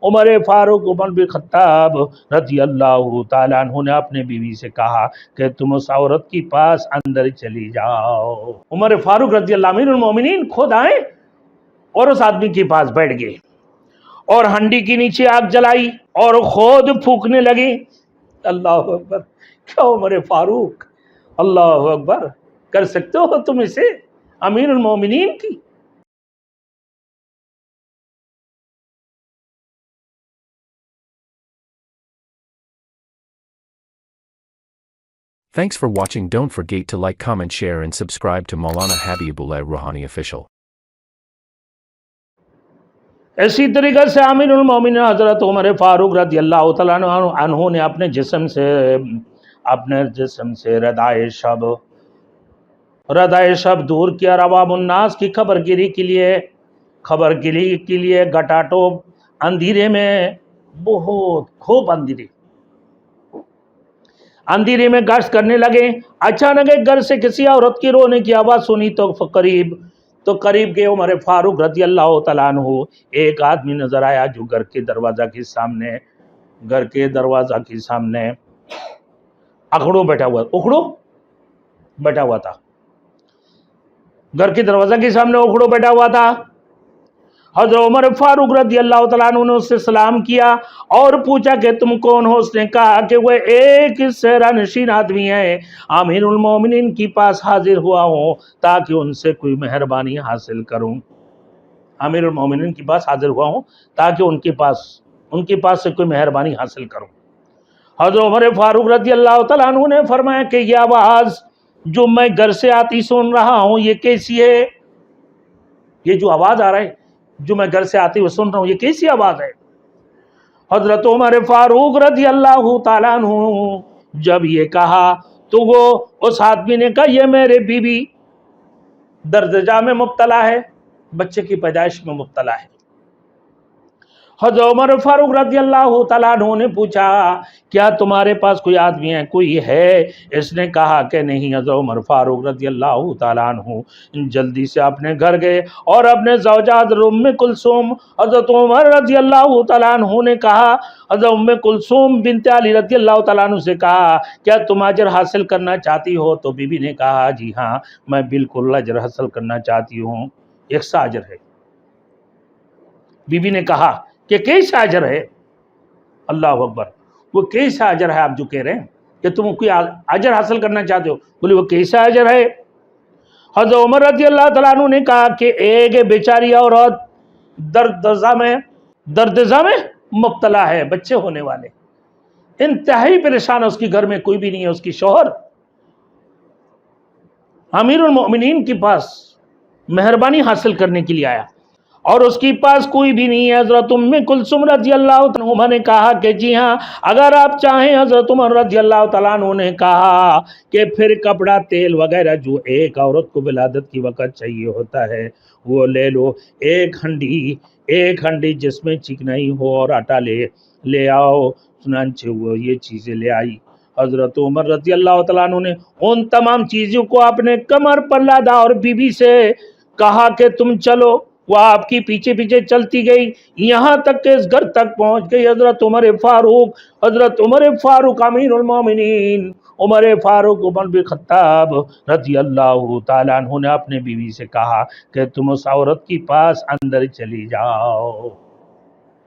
عمر فاروق عمر بن خطاب رضی اللہ تعالیٰ عنہ نے اپنے بیوی سے کہا کہ تم اس عورت کے پاس اندر چلی جاؤ۔ عمر فاروق رضی اللہ امیر المومنین خود آئے اور اس آدمی کے پاس بیٹھ گئے اور ہنڈی کے نیچے آگ جلائی اور خود پھونکنے لگے۔ اللہ اکبر! کیا عمر فاروق! اللہ اکبر! کر سکتے ہو تم اسے امیر المومنین کی؟ Thanks for watching. Don't forget to like, comment, share and subscribe to Maulana Habibullah Ruhani Official. اسی طریقے سے امیر المومنین حضرت عمر فاروق رضی اللہ تعالیٰ عنہ نے اپنے جسم سے ردائے شب دور کیا، عوام الناس کی خبر گیری کے لیے گٹاٹوب اندھیرے میں بہت خوب اندھیرے میں گشت کرنے لگے۔ اچانک ایک گھر سے کسی عورت کی رونے کی آواز سنی تو قریب گئے عمر فاروق رضی اللہ تعالیٰ عنہ۔ ایک آدمی نظر آیا جو گھر کے دروازہ کے سامنے اکھڑو بیٹھا ہوا تھا۔ گھر کے دروازہ کے سامنے اکھڑو بیٹھا ہوا تھا۔ حضرت عمر فاروق رضی اللہ تعالیٰ عنہ نے اس سے سلام کیا اور پوچھا کہ تم کون ہو؟ اس نے کہا کہ وہ ایک صحرا نشین آدمی ہے، امیر المومنین کے پاس حاضر ہوا ہوں تاکہ ان سے کوئی مہربانی حاصل کروں۔ امیر المومنین کے پاس حاضر ہوا ہوں تاکہ ان کے پاس سے کوئی مہربانی حاصل کروں۔ حضرت عمر فاروق رضی اللہ تعالیٰ عنہ نے فرمایا کہ یہ آواز جو میں گھر سے آتی سن رہا ہوں یہ کیسی ہے؟ یہ جو آواز آ رہا ہے جو میں گھر سے آتی ہوئے سن رہا ہوں یہ کیسی آواز ہے؟ حضرت عمر فاروق رضی اللہ تعالیٰ عنہ جب یہ کہا تو وہ اس آدمی نے کہا یہ میرے بیوی درد جا میں مبتلا ہے، بچے کی پیدائش میں مبتلا ہے۔ حضرت عمر فاروق رضی اللہ تعالیٰ عنہ نے پوچھا کیا تمہارے پاس کوئی آدمی ہے، کوئی ہے؟ اس نے کہا کہ نہیں۔ حضرت عمر فاروق رضی اللہ تعالیٰ عنہ جلدی سے اپنے گھر گئے اور اپنے زوجہ ام کلثوم حضرت عمر رضی اللہ تعالیٰ عنہ نے کہا حضرت ام کلثوم بنت علی رضی اللہ تعالیٰ عنہ سے کہا کیا تم اجر حاصل کرنا چاہتی ہو؟ تو بی بی نے کہا جی ہاں میں بالکل اجر حاصل کرنا چاہتی ہوں، یکساں اجر ہے۔ بی بی نے کہا کہ کیسا اجر ہے؟ اللہ اکبر! وہ کیسا اجر ہے آپ جو کہہ رہے ہیں کہ تم کوئی اجر حاصل کرنا چاہتے ہو؟ بولے وہ کیسا اجر ہے؟ حضرت عمر رضی اللہ تعالیٰ عنہ نے کہا کہ ایک بیچاری عورت دردزا میں مبتلا ہے، بچے ہونے والے، انتہائی پریشان ہے، اس کے گھر میں کوئی بھی نہیں ہے، اس کی شوہر امیر المؤمنین کے پاس مہربانی حاصل کرنے کے لیے آیا اور اس کے پاس کوئی بھی نہیں ہے۔ حضرت ام کلثوم رضی اللہ عنہ نے کہا کہ جی ہاں اگر آپ چاہیں۔ حضرت عمر رضی اللہ تعالیٰ عنہ نے کہا کہ پھر کپڑا تیل وغیرہ جو ایک عورت کو ولادت کی وقت چاہیے ہوتا ہے وہ لے لو، ایک ہنڈی جس میں چکنائی ہو اور آٹا لے آؤ۔ چنانچہ وہ یہ چیزیں لے آئی۔ حضرت عمر رضی اللہ تعالیٰ عنہ نے ان تمام چیزوں کو اپنے کمر پر لادا اور بی بی سے کہا کہ تم چلو۔ وہ آپ کی پیچھے چلتی گئی یہاں تک کہ اس گھر تک پہنچ گئی۔ حضرت عمر فاروق امیر المومنین عمر فاروق عمر بن خطاب رضی اللہ تعالیٰ عنہ نے اپنے بیوی سے کہا کہ تم اس عورت کے پاس اندر چلی جاؤ،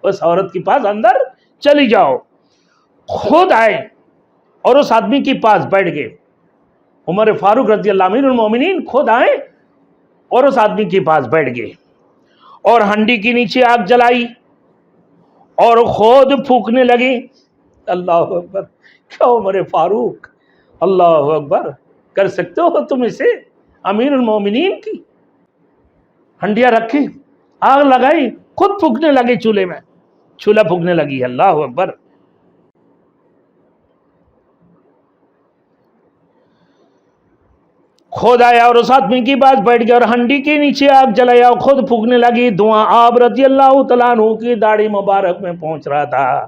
اس عورت کے پاس اندر چلی جاؤ۔ خود آئے اور اس آدمی کے پاس بیٹھ گئے۔ عمر فاروق رضی اللہ امیر المومنین خود آئے اور اس آدمی کے پاس بیٹھ گئے اور ہنڈی کے نیچے آگ جلائی اور خود پھونکنے لگے۔ اللہ اکبر! کیا عمر فاروق! اللہ اکبر! کر سکتے ہو تم اسے امیر المومنین کی؟ ہنڈیاں رکھی، آگ لگائی، خود پھونکنے لگے، چولہا پھونکنے لگی۔ اللہ اکبر! خود آیا اور اس آدمی کی پاس بیٹھ گیا اور ہنڈی کے نیچے آگ جلایا اور خود پھونکنے لگی۔ دھواں آپ رضی اللہ تعالیٰ عنہ کی داڑھی مبارک میں پہنچ رہا تھا۔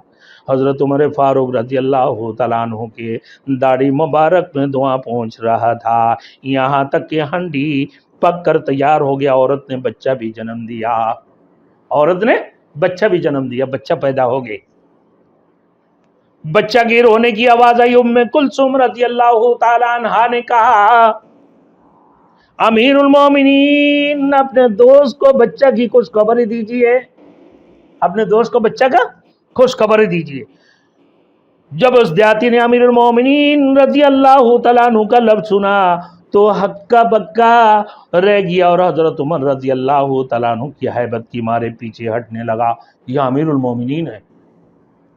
حضرت عمر فاروق رضی اللہ تعالیٰ عنہ کے داڑھی مبارک میں دھواں پہنچ رہا تھا، یہاں تک کہ ہنڈی پک کر تیار ہو گیا۔ عورت نے بچہ بھی جنم دیا، عورت نے بچہ بھی جنم دیا، بچہ پیدا ہو گئے. بچہ کی رونے کی آواز آئی. ام کلثوم رضی اللہ تعالی عنہا نے کہا امیر المومنین اپنے دوست کو بچہ کی خوشخبری دیجیے، اپنے دوست کو بچہ کا خوشخبری دیجیے. جب اس دیہاتی نے امیر المومنین رضی اللہ تعالیٰ عنہ کا لفظ سنا تو ہکا بکا رہ گیا اور حضرت عمر رضی اللہ تعالیٰ عنہ کی ہیبت کی مارے پیچھے ہٹنے لگا. یہ امیر المومنین ہے،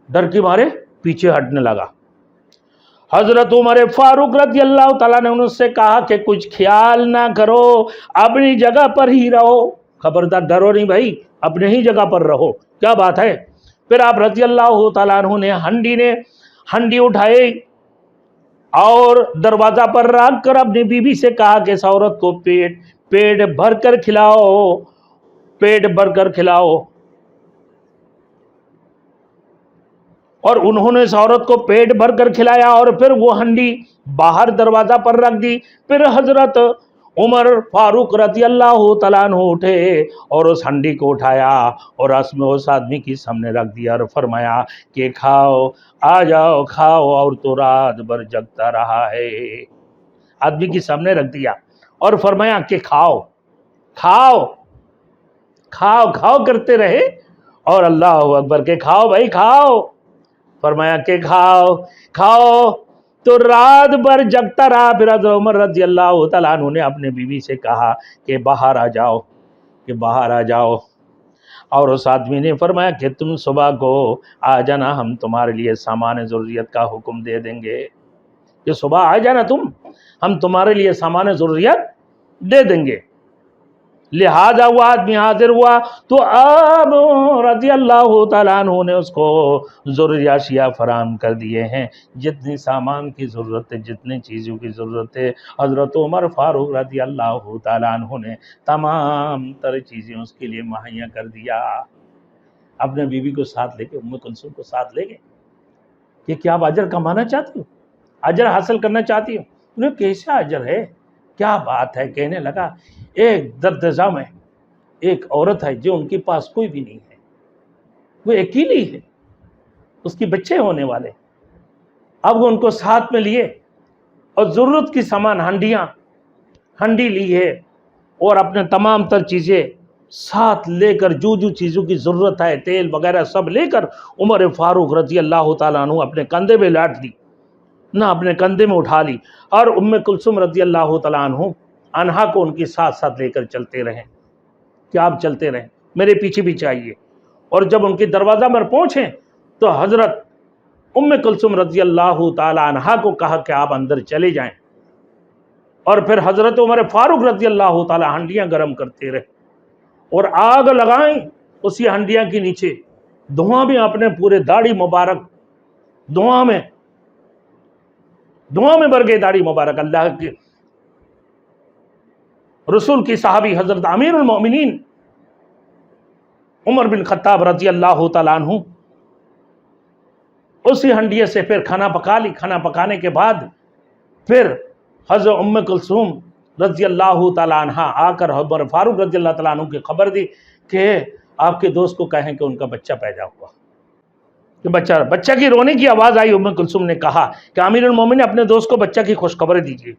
ڈر کی مارے پیچھے ہٹنے لگا. حضرت عمر فاروق رضی اللہ تعالیٰ نے ان سے کہا کہ کچھ خیال نہ کرو، اپنی جگہ پر ہی رہو. خبردار ڈرو نہیں بھائی، اپنے ہی جگہ پر رہو. کیا بات ہے. پھر آپ رضی اللہ تعالیٰ عنہ نے ہنڈی اٹھائے اور دروازہ پر رکھ کر اپنی بیوی سے کہا کہ اس عورت کو پیٹ بھر کر کھلاؤ، پیٹ بھر کر کھلاؤ. اور انہوں نے اس عورت کو پیٹ بھر کر کھلایا اور پھر وہ ہنڈی باہر دروازہ پر رکھ دی. پھر حضرت عمر فاروق رضی اللہ تعالیٰ عنہ اٹھے اور اس ہنڈی کو اٹھایا اور اس آدمی کے سامنے رکھ دیا اور فرمایا کہ کھاؤ، آ جاؤ کھاؤ. اور تو رات بھر جگتا رہا ہے. آدمی کے سامنے رکھ دیا اور فرمایا کہ کھاؤ کھاؤ کھاؤ کھاؤ کرتے رہے. اور اللہ اکبر کہ کھاؤ بھائی کھاؤ. فرمایا کہ کھاؤ کھاؤ. تو رات بھر جگتا رہا. پھر حضرت عمر رضی اللہ تعالیٰ عنہ نے اپنے بیوی سے کہا کہ باہر آ جاؤ، کہ باہر آ جاؤ. اور اس آدمی نے فرمایا کہ تم صبح کو آ جانا، ہم تمہارے لیے سامان ضروریت کا حکم دے دیں گے. کہ صبح آ جانا تم، ہم تمہارے لیے سامان ضروریت دے دیں گے. لہذا وہ آدمی حاضر ہوا تو اب رضی اللہ تعالیٰ عنہ نے اس کو ضروری اشیاء فراہم کر دیے ہیں. جتنی سامان کی ضرورت ہے، جتنی چیزوں کی ضرورت ہے، حضرت عمر فاروق رضی اللہ تعالیٰ عنہ نے تمام تر چیزیں اس کے لیے مہیا کر دیا. اپنے بیوی کو ساتھ لے کے، ام کلثوم کو ساتھ لے گئے کہ کیا آپ اجر کمانا چاہتی ہو، اجر حاصل کرنا چاہتی ہو؟ انہیں کیسا اجر ہے، کیا بات ہے. کہنے لگا ایک دردزا میں ایک عورت ہے جو ان کے پاس کوئی بھی نہیں ہے، وہ اکیلی ہے، اس کے بچے ہونے والے. اب وہ ان کو ساتھ میں لیے اور ضرورت کی سامان ہنڈی لی ہے اور اپنے تمام تر چیزیں ساتھ لے کر، جو چیزوں کی ضرورت ہے، تیل وغیرہ سب لے کر عمر فاروق رضی اللہ تعالیٰ عنہ اپنے کندھے میں لاٹ لی، نہ اپنے کندھے میں اٹھا لی. اور ام کلثوم رضی اللہ تعالیٰ عنہا کو ان کے ساتھ ساتھ لے کر چلتے رہیں کہ آپ چلتے رہیں، میرے پیچھے بھی چاہیے. اور جب ان کے دروازہ پر پہنچے تو حضرت ام کلثوم رضی اللہ تعالی عنہا کو کہا کہ آپ اندر چلے جائیں. اور پھر حضرت عمر فاروق رضی اللہ تعالی ہنڈیاں گرم کرتے رہے اور آگ لگائیں اسی ہنڈیاں کے نیچے. دھواں میں اپنے پورے داڑھی مبارک دھواں میں بھر گئے داڑھی مبارک. اللہ کے رسول کی صحابی حضرت امیر المومنین عمر بن خطاب رضی اللہ تعالیٰ عنہ اسی ہنڈیے سے پھر کھانا پکا لی. کھانا پکانے کے بعد پھر حضرت ام کلثوم رضی اللہ تعالیٰ عنہ آ کر عمر فاروق رضی اللہ تعالیٰ عنہ کی خبر دی کہ آپ کے دوست کو کہیں کہ ان کا بچہ پیدا ہوا. کہ بچہ کی رونے کی آواز آئی. ام کلثوم نے کہا کہ امیر المومنین اپنے دوست کو بچہ کی خوشخبری دیجیے.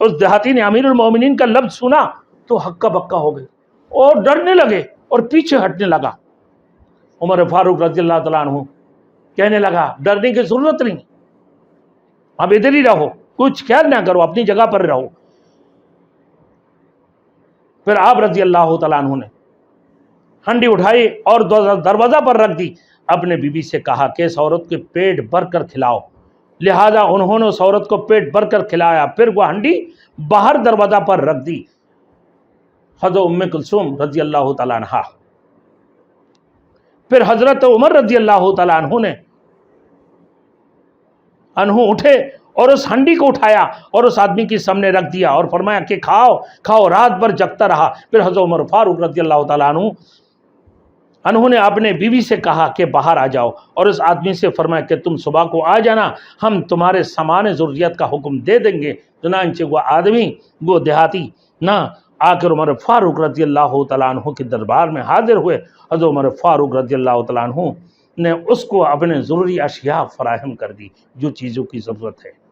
اس دیہاتی نے امیر المومنین کا لفظ سنا تو ہکا بکا ہو گئے اور ڈرنے لگے اور پیچھے ہٹنے لگا. عمر فاروق رضی اللہ تعالیٰ عنہ کہنے لگا ڈرنے کی ضرورت نہیں، اب ادھر ہی رہو، کچھ خیال نہ کرو، اپنی جگہ پر رہو. پھر آپ رضی اللہ تعالیٰ عنہ نے ہنڈی اٹھائی اور دروازہ پر رکھ دی. اپنے بیوی سے کہا کہ اس عورت کے پیٹ بھر کر کھلاؤ. لہذا انہوں نے اس عورت کو پیٹ بھر کر کھلایا. پھر وہ ہنڈی باہر دروازہ پر رکھ دی. حضرت ام کلثوم رضی اللہ تعالیٰ عنہ پھر حضرت عمر رضی اللہ تعالیٰ عنہ اٹھے اور اس ہنڈی کو اٹھایا اور اس آدمی کے سامنے رکھ دیا اور فرمایا کہ کھاؤ کھاؤ. رات بھر جگتا رہا. پھر حضرت عمر فاروق رضی اللہ تعالیٰ عنہ نے اپنے بیوی سے کہا کہ باہر آ جاؤ اور اس آدمی سے فرمایا کہ تم صبح کو آ جانا، ہم تمہارے سامان ضروریت کا حکم دے دیں گے. چنانچہ وہ آدمی، وہ دیہاتی نہ آخر عمر فاروق رضی اللہ تعالیٰ عنہ کے دربار میں حاضر ہوئے۔ حضرت عمر فاروق رضی اللہ تعالیٰ عنہ نے اس کو اپنے ضروری اشیاء فراہم کر دی، جو چیزوں کی ضرورت ہے۔